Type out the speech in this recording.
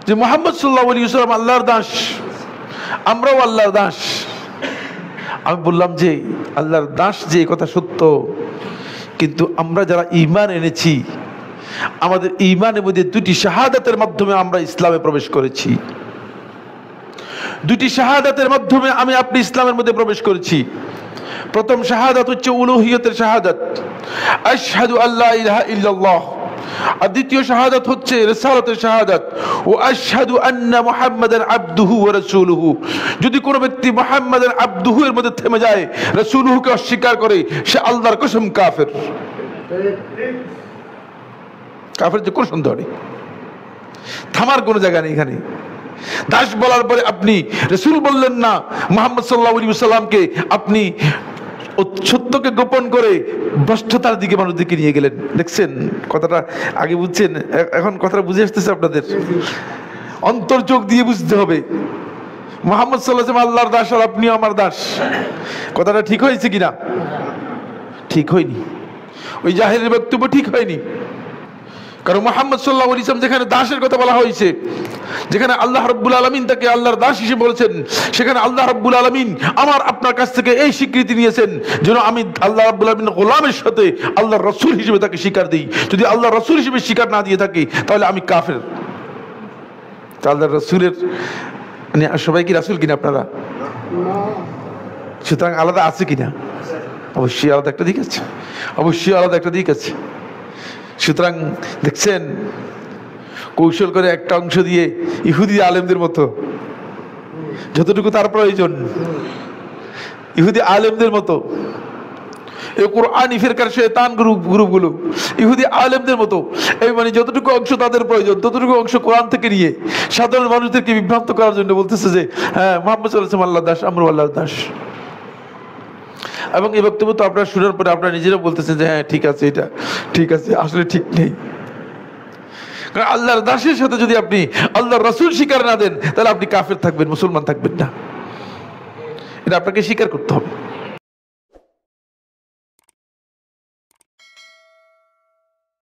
যে মুহাম্মদ সাল্লাল্লাহু আলাইহি ওয়াসাল্লাম আল্লাহর দাস, আমরাও আল্লাহর দাস। আমি বললাম যে আল্লাহর দাস যে কথা সত্য, কিন্তু আমরা যারা ঈমান এনেছি আমাদের ঈমানের মধ্যে দুটি শাহাদাতের মাধ্যমে আমরা ইসলামে প্রবেশ করেছি। দুটি শাহাদাতের মাধ্যমে আমি আপনি ইসলামের মধ্যে প্রবেশ করেছি। প্রথম শাহাদাত হচ্ছে উলুহিয়তের শাহাদাত, আশহাদু আল্লা ইলাহা ইল্লাল্লাহ। আর দ্বিতীয় শাহাদাত হচ্ছে রিসালাতের শাহাদাত, ও আশহাদু আন্না মুহাম্মাদান আবদুহু ওয়া রাসূলুহু। যদি কোনো ব্যক্তি মুহাম্মাদান আবদুহু এর মধ্যে থেমে যায়, রাসূলুহুকে অস্বীকার করে, সে আল্লাহর কসম কাফের। কাফের যে কোনো সন্দেহ নেই, থামার কোনো জায়গা নেই এখানে। দাস বলার পরে আপনি রাসূল বললেন না, মুহাম্মদ সাল্লাল্লাহু আলাইহি ওয়াসাল্লামকে আপনি সত্যকে গোপন করে ভ্রষ্টতার দিকে মানুষের দিকে নিয়ে গেলেন। দেখছেন কথাটা আগে বুঝছেন, এখন কথাটা বুঝে আসতেছে আপনাদের? অন্তর্চোখ দিয়ে বুঝতে হবে। মুহাম্মদ সাল্লাল্লাহু আলাইহি ওয়াসাল্লাম আল্লাহর দাস আর আপনিও আমার দাস। কথাটা ঠিক হয়েছে কিনা? ঠিক হয়নি। ওই জাহেলের বক্তব্য ঠিক হয়নি। কারণ মুহাম্মদ সাল্লাল্লাহু আলাইহি ওয়াসাল্লাম যেখানে দাসের কথা বলা হয়েছে, যেখানে আল্লাহ রাব্বুল আলামিন তাকে আল্লাহর দাস হিসেবে বলেছেন, সেখানে আল্লাহ রাব্বুল আলামিন আমার আপনার কাছ থেকে এই স্বীকৃতি নিয়েছেন যেন আমি আল্লাহ রাব্বুল আলামিনের গোলামের সাথে আল্লাহর রাসূল হিসেবে তাকে স্বীকার দিই। যদি আল্লাহর রাসূল হিসেবে স্বীকার না দিয়ে থাকি তাহলে আমি কাফের। আল্লাহর রাসূলের মানে সবাই কি রাসূল কিনা আপনারা? সুতরাং আলাদা আছে কিনা? অবশ্যই আলাদা একটা দিক আছে, অবশ্যই আলাদা একটা দিক আছে। সুতরাং দেখছেন কৌশল করে একটা অংশ দিয়ে ইহুদি আলেমদের মতো, যতটুকু তার প্রয়োজন ইহুদি আলেমদের মতো, এই কোরআনী ফিরকার শয়তান গ্রুপগুলো ইহুদি আলেমদের মতো, এই মানে যতটুকু অংশ তাদের প্রয়োজন ততটুকু অংশ কোরআন থেকে নিয়ে সাধারণ মানুষদেরকে বিভ্রান্ত করার জন্য বলতেছে যে হ্যাঁ মুহাম্মদ সাল্লাল্লাহু আলাইহি ওয়াসাল্লাম আল্লাহর দাস, আমরাও আল্লাহর দাস। এবং এই বক্তব্য তো আপনারা শোনার পরে আপনারা নিজেরা বলতেছেন যে হ্যাঁ ঠিক আছে, এটা ঠিক আছে, আসলে ঠিক নেই। কারণ আল্লাহর দাসের সাথে যদি আপনি আল্লাহর রাসূল স্বীকার না দেন তাহলে আপনি কাফের থাকবেন, মুসলমান থাকবেন না। এটা আপনাকে স্বীকার করতে হবে।